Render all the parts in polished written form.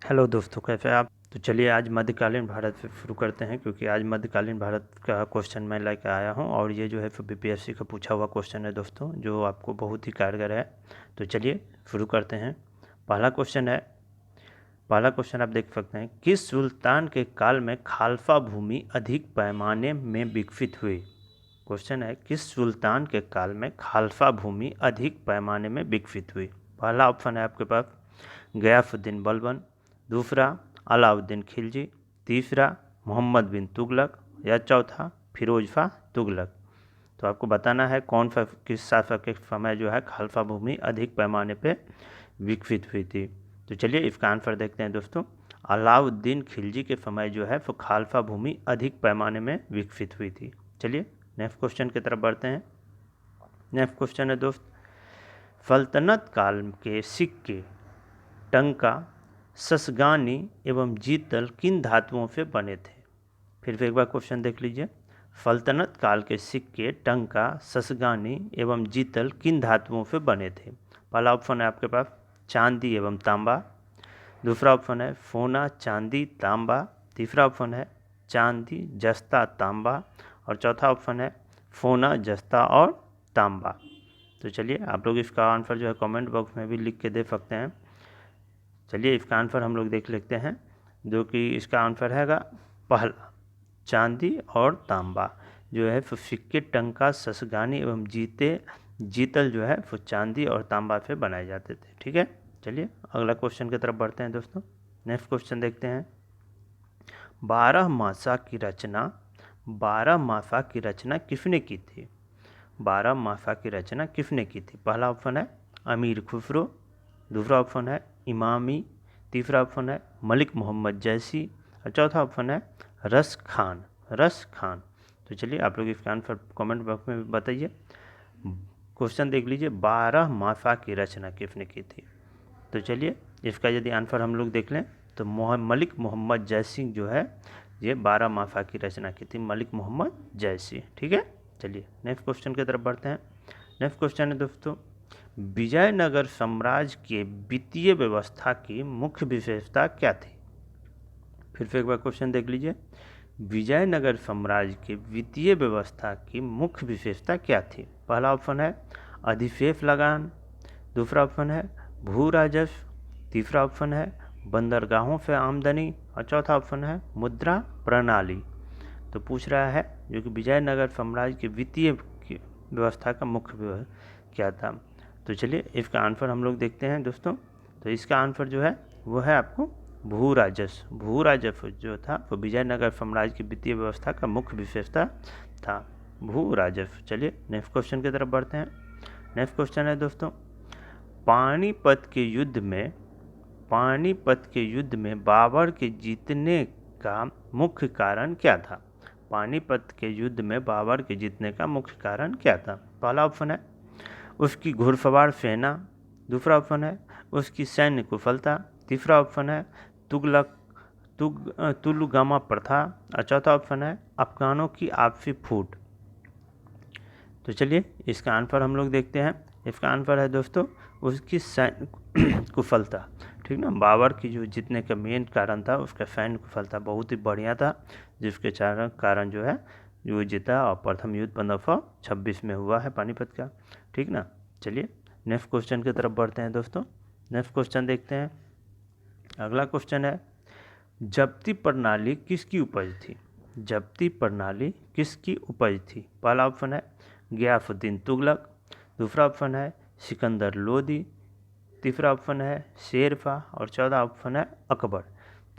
Hello दोस्तों, कैसे हैं आप। तो चलिए आज मध्यकालीन भारत से शुरू करते हैं, क्योंकि आज मध्यकालीन भारत का क्वेश्चन मैं लेकर आया हूं और ये जो है बीपीएससी का पूछा हुआ क्वेश्चन है दोस्तों, जो आपको बहुत ही कारगर है। तो चलिए शुरू करते हैं। पहला क्वेश्चन आप देख सकते हैं, किस सुल्तान के काल में खालसा भूमि अधिक पैमाने में विकसित हुई। क्वेश्चन है, किस सुल्तान के काल में खालसा भूमि अधिक पैमाने में विकसित हुई। पहला ऑप्शन है आपके पास गयासुद्दीन बलबन, दूसरा अलाउद्दीन खिलजी, तीसरा मोहम्मद बिन तुगलक या चौथा फिरोज शाह तुगलक। तो आपको बताना है कौन सा किस शासक के समय जो है खालसा भूमि अधिक पैमाने पे विकसित हुई थी। तो चलिए इसका आंसर देखते हैं दोस्तों। अलाउद्दीन खिलजी के समय जो है वो खालसा भूमि अधिक पैमाने में विकसित हुई थी। चलिए नेक्स्ट क्वेश्चन की तरफ बढ़ते हैं। नेक्स्ट क्वेश्चन है दोस्त, सल्तनत काल के सिक्के टंका, ससगानी एवं जीतल किन धातुओं से बने थे। फिर से एक बार क्वेश्चन देख लीजिए। सल्तनत काल के सिक्के टंका, ससगानी एवं जीतल किन धातुओं से बने थे। पहला ऑप्शन है आपके पास चांदी एवं तांबा, दूसरा ऑप्शन है सोना चांदी तांबा, तीसरा ऑप्शन है चांदी जस्ता तांबा और चौथा ऑप्शन है सोना जस्ता और तांबा। तो चलिए आप लोग इसका आंसर जो है कमेंट बॉक्स में भी लिख के दे सकते हैं। चलिए इसका आंसर हम लोग देख लेते हैं, जो कि इसका आंसर हैगा पहला चांदी और तांबा जो है सिक्के टंका ससगानी एवं जीतल जो है वो चांदी और तांबा से बनाए जाते थे। ठीक है, चलिए अगला क्वेश्चन की तरफ बढ़ते हैं दोस्तों। नेक्स्ट क्वेश्चन देखते हैं। 12 मासा की रचना किसने की थी। 12 मासा की रचना किसने की थी। पहला ऑप्शन है अमीर खुसरो, दूसरा ऑप्शन है इमामी, तीसरा ऑप्शन है मलिक मोहम्मद जैसी और चौथा ऑप्शन है रस खान। तो चलिए आप लोग इसका आंसर कमेंट बॉक्स में बताइए। क्वेश्चन देख लीजिए, 12 मासा की रचना किसने की थी। तो चलिए इसका यदि आंसर हम लोग देख लें तो मलिक मोहम्मद जैसी जो है ये 12 मासा की रचना की थी, मलिक मोहम्मद जैसी। ठीक है, चलिए नेक्स्ट क्वेश्चन की तरफ बढ़ते हैं। नेक्स्ट क्वेश्चन है दोस्तों, विजयनगर साम्राज्य के वित्तीय व्यवस्था की मुख्य विशेषता क्या थी। फिर से एक बार क्वेश्चन देख लीजिए। विजयनगर साम्राज्य के वित्तीय व्यवस्था की मुख्य विशेषता क्या थी। पहला ऑप्शन है अधिशेष लगान, दूसरा ऑप्शन है भू राजस्व, तीसरा ऑप्शन है बंदरगाहों से आमदनी और चौथा ऑप्शन है मुद्रा प्रणाली। तो पूछ रहा है जो कि विजयनगर साम्राज्य के वित्तीय व्यवस्था का मुख्य क्या था। तो चलिए इसका आंसर हम लोग देखते हैं दोस्तों। तो इसका आंसर जो है वो है आपको भू राजस्व जो था वो विजयनगर साम्राज्य की वित्तीय व्यवस्था का मुख्य विशेषता था, भू राजस्व। चलिए नेक्स्ट क्वेश्चन की तरफ बढ़ते हैं। नेक्स्ट क्वेश्चन है दोस्तों, पानीपत के युद्ध में बाबर के जीतने का मुख्य कारण क्या था। पानीपत के युद्ध में बाबर के जीतने का मुख्य कारण क्या था। पहला ऑप्शन है उसकी घुड़सवार सेना, दूसरा ऑप्शन है उसकी सैन्य कुशलता, तीसरा ऑप्शन है तुलगामा प्रथा और चौथा ऑप्शन है अफगानों की आपसी फूट। तो चलिए इसका आंसर हम लोग देखते हैं। इसका आंसर है दोस्तों उसकी सैन्य कुशलता। ठीक ना, बाबर की जो जीतने का मेन कारण था उसका सैन्य कुशलता बहुत ही बढ़िया था, जिसके कारण जो है जो जीता और प्रथम युद्ध 1526 में हुआ है पानीपत का। ठीक ना, चलिए नेक्स्ट क्वेश्चन की तरफ बढ़ते हैं दोस्तों। नेक्स्ट क्वेश्चन देखते हैं। अगला क्वेश्चन है, जब्ती प्रणाली किसकी उपज थी। जब्ती प्रणाली किसकी उपज थी। पहला ऑप्शन है गयासुद्दीन तुगलक, दूसरा ऑप्शन है सिकंदर लोदी, तीसरा ऑप्शन है शेरशाह और चौथा ऑप्शन है अकबर।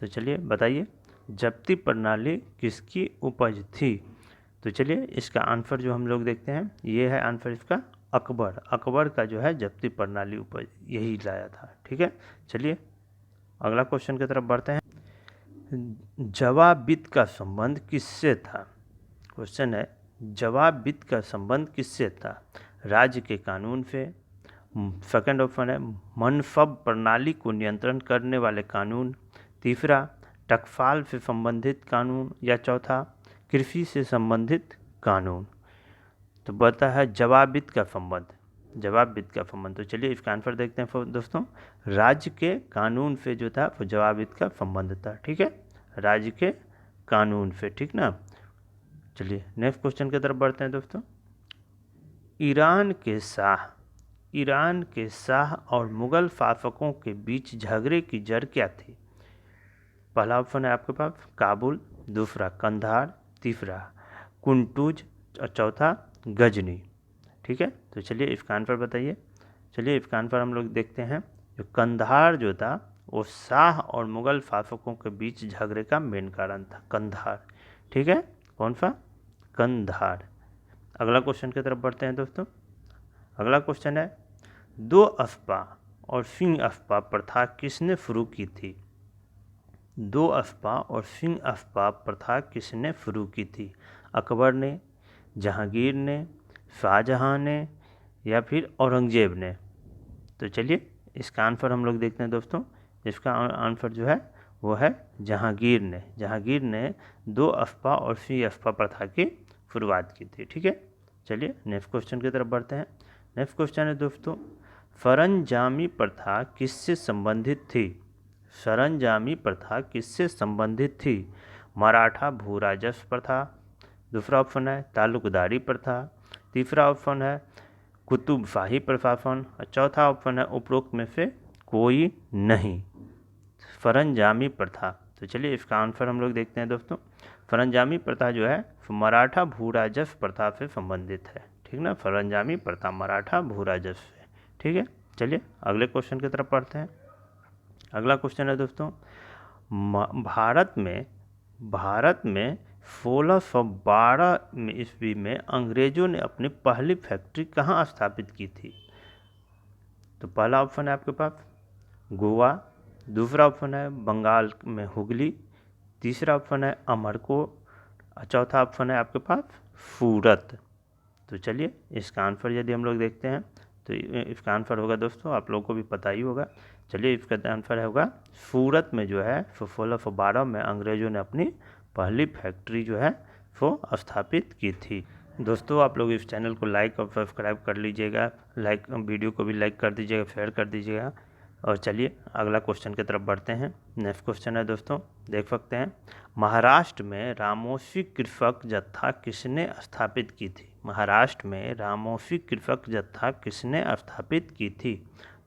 तो चलिए बताइए जब्ती प्रणाली किसकी उपज थी। तो चलिए इसका आंसर जो हम लोग देखते हैं, ये है आंसर इसका अकबर का जो है जब्ती प्रणाली उपज यही लाया था। ठीक है, चलिए अगला क्वेश्चन की तरफ बढ़ते हैं। जवाब वित्त का संबंध किससे था। क्वेश्चन है जवाब वित्त का संबंध किससे था। राज्य के कानून से, सेकंड ऑप्शन है मनसब प्रणाली को नियंत्रण करने वाले कानून, तीसरा टकसाल से संबंधित कानून या चौथा कृषि से संबंधित कानून। तो बता है जवाब वित्त का संबंध। जवाब विद का संबंध। तो चलिए इसका आंसर देखते हैं दोस्तों, राज्य के कानून से जो था वो जवाब विद का संबंध था। ठीक है, राज्य के कानून से, ठीक ना। चलिए नेक्स्ट क्वेश्चन की तरफ बढ़ते हैं दोस्तों। ईरान के शाह और मुगल शासकों के बीच झगड़े की जड़ क्या थी? पहला ऑप्शन है आपके पास काबुल, दूसरा कंधार, तीसरा कुंटूज और चौथा गजनी। ठीक है, तो चलिए इसका आंसर बताइए। चलिए इसका आंसर हम लोग देखते हैं। जो कंधार जो था वो शाह और मुगल शासकों के बीच झगड़े का मेन कारण था, कंधार। ठीक है, कौन सा? कंधार। अगला क्वेश्चन की तरफ बढ़ते हैं दोस्तों। अगला क्वेश्चन है, दो अफपा और सिंह अफपा प्रथा किसने शुरू की थी? दो अफपा और सिंह अफपा प्रथा किसने शुरू की थी? अकबर ने, जहांगीर ने, शाहजहां ने या फिर औरंगजेब ने? तो चलिए इसका आंसर हम लोग देखते हैं दोस्तों। इसका आंसर जो है वो है जहांगीर ने। जहांगीर ने दो अफपा और सिंह अफपा प्रथा की शुरुआत की थी। ठीक है, चलिए नेक्स्ट क्वेश्चन की तरफ बढ़ते हैं। नेक्स्ट क्वेश्चन है दोस्तों, सरंजामी प्रथा किससे संबंधित थी? सरंजामी प्रथा किससे संबंधित थी? मराठा भू राजस्व प्रथा, दूसरा ऑप्शन है तालुकदारी प्रथा, तीसरा ऑप्शन है कुतुबशाही प्रशासन और चौथा ऑप्शन है उपरोक्त में से कोई नहीं। सरंजामी प्रथा, तो चलिए इसका आंसर हम लोग देखते हैं दोस्तों। सरंजामी प्रथा जो है मराठा भू राजस्व प्रथा से संबंधित है। ठीक ना, सरंजामी प्रथा मराठा भू राजस्व से। ठीक है, चलिए अगले क्वेश्चन की तरफ पढ़ते हैं। अगला क्वेश्चन है दोस्तों, भारत में 1612 ईस्वी में अंग्रेजों ने अपनी पहली फैक्ट्री कहाँ स्थापित की थी? तो पहला ऑप्शन है आपके पास गोवा, दूसरा ऑप्शन है बंगाल में हुगली, तीसरा ऑप्शन है अमरकोट, चौथा ऑप्शन है आपके पास सूरत। तो चलिए इसका आंसर यदि हम लोग देखते हैं तो इसका आंसर होगा दोस्तों, आप लोगों को भी पता ही होगा। चलिए इसका आंसर होगा सूरत में जो है 1612 में अंग्रेजों ने अपनी पहली फैक्ट्री जो है वो स्थापित की थी। दोस्तों आप लोग इस चैनल को लाइक और सब्सक्राइब कर लीजिएगा, वीडियो को भी लाइक कर दीजिएगा, शेयर कर दीजिएगा। और चलिए अगला क्वेश्चन की तरफ बढ़ते हैं। नेक्स्ट क्वेश्चन है दोस्तों, देख सकते हैं, महाराष्ट्र में रामोशी कृषक जत्था किसने स्थापित की थी? महाराष्ट्र में रामोशी कृषक जत्था किसने स्थापित की थी?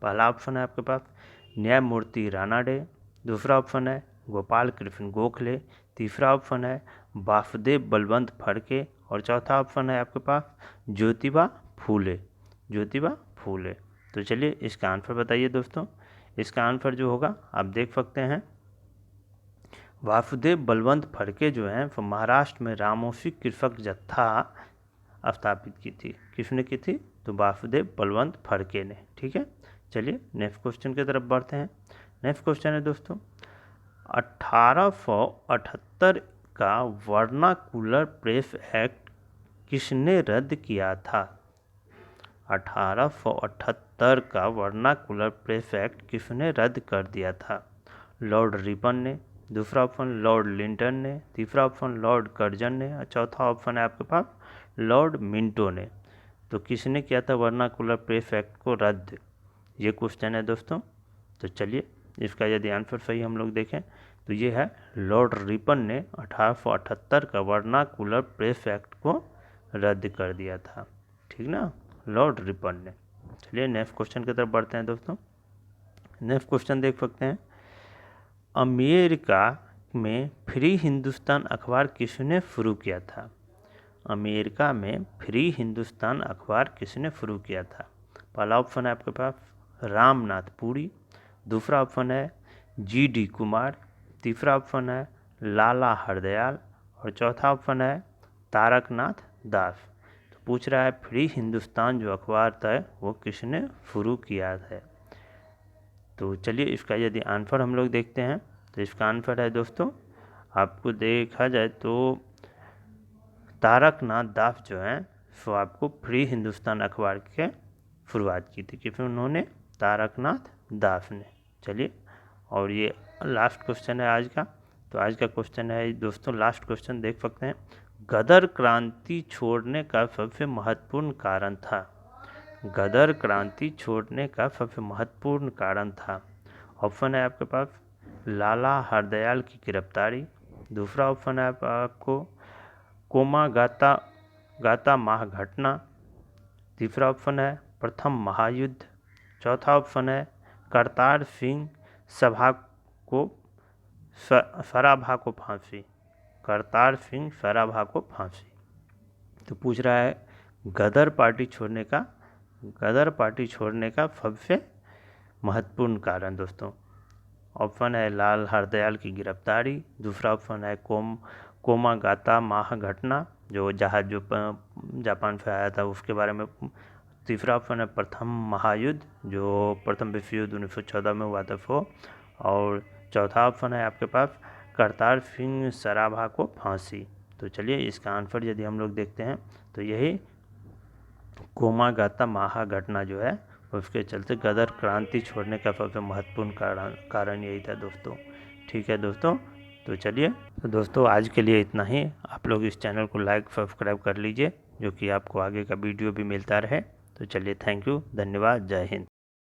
पहला ऑप्शन है आपके पास न्यायमूर्ति रानाडे, दूसरा ऑप्शन है गोपाल कृष्ण गोखले, तीसरा ऑप्शन है वासुदेव बलवंत फड़के और चौथा ऑप्शन है आपके पास ज्योतिबा फूले। तो चलिए इसका आंसर बताइए दोस्तों। इसका आंसर जो होगा आप देख सकते हैं, वासुदेव बलवंत फड़के जो हैं वो महाराष्ट्र में रामोशी कृषक जत्था स्थापित की थी। किसने की थी? तो वासुदेव बलवंत फड़के ने। ठीक है, चलिए नेक्स्ट क्वेश्चन की तरफ बढ़ते हैं। नेक्स्ट क्वेश्चन है दोस्तों, 1878 का वर्नाकुलर प्रेस एक्ट किसने रद्द किया था? 1878 का वर्नाकुलर प्रेस एक्ट किसने रद्द कर दिया था? लॉर्ड रिपन ने, दूसरा ऑप्शन लॉर्ड लिंटन ने, तीसरा ऑप्शन लॉर्ड कर्जन ने और चौथा ऑप्शन है आपके पास लॉर्ड मिंटो ने। तो किसने किया था वर्नाकुलर प्रेस एक्ट को रद्द? ये क्वेश्चन है दोस्तों। तो चलिए इसका यदि आंसर सही हम लोग देखें तो ये है लॉर्ड रिपन ने 1878 का वर्नाकुलर प्रेस एक्ट को रद्द कर दिया था। ठीक ना, लॉर्ड रिपन ने। चलिए नेक्स्ट क्वेश्चन की तरफ बढ़ते हैं दोस्तों। नेक्स्ट क्वेश्चन देख सकते हैं, अमेरिका में फ्री हिंदुस्तान अखबार किसने शुरू किया था? अमेरिका में फ्री हिंदुस्तान अखबार किसने शुरू किया था? पहला ऑप्शन है आपके पास रामनाथ पुरी, दूसरा ऑप्शन है GD कुमार, तीसरा ऑप्शन है लाला हरदयाल और चौथा ऑप्शन है तारकनाथ दास। तो पूछ रहा है फ्री हिंदुस्तान जो अखबार था वो किसने शुरू किया है? तो चलिए इसका यदि आंसर हम लोग देखते हैं तो इसका आंसर है दोस्तों, आपको देखा जाए तो तारकनाथ दास जो हैं वो आपको फ्री हिंदुस्तान अखबार के शुरुआत की थी। क्योंकि उन्होंने तारकनाथ दास ने। चलिए और ये लास्ट क्वेश्चन है आज का। तो आज का क्वेश्चन है दोस्तों, लास्ट क्वेश्चन देख सकते हैं, गदर क्रांति छोड़ने का सबसे महत्वपूर्ण कारण था? गदर क्रांति छोड़ने का सबसे महत्वपूर्ण कारण था? ऑप्शन है आपके पास लाला हरदयाल की गिरफ्तारी, दूसरा ऑप्शन है आपको कोमा गाता महाघटना, तीसरा ऑप्शन है प्रथम महायुद्ध, चौथा ऑप्शन है करतार सिंह सराभा को फांसी। करतार सिंह सराभा को फांसी। तो पूछ रहा है गदर पार्टी छोड़ने का सबसे महत्वपूर्ण कारण दोस्तों। ऑप्शन है लाल हरदयाल की गिरफ्तारी, दूसरा ऑप्शन है कोमागाता महाघटना जो जहाज जो जापान से आया था उसके बारे में, तीसरा ऑप्शन है प्रथम महायुद्ध जो प्रथम विश्व युद्ध 1914 में हुआ था वो, और चौथा ऑप्शन है आपके पास करतार सिंह सराभा को फांसी। तो चलिए इसका आंसर यदि हम लोग देखते हैं तो यही कोमागाता महाघटना जो है उसके चलते गदर क्रांति छोड़ने का सबसे महत्वपूर्ण कारण यही था दोस्तों। ठीक है दोस्तों, तो चलिए तो दोस्तों आज के लिए इतना ही। आप लोग इस चैनल को लाइक सब्सक्राइब कर लीजिए जो कि आपको आगे का वीडियो भी मिलता रहे। तो चलिए थैंक यू, धन्यवाद, जय हिंद।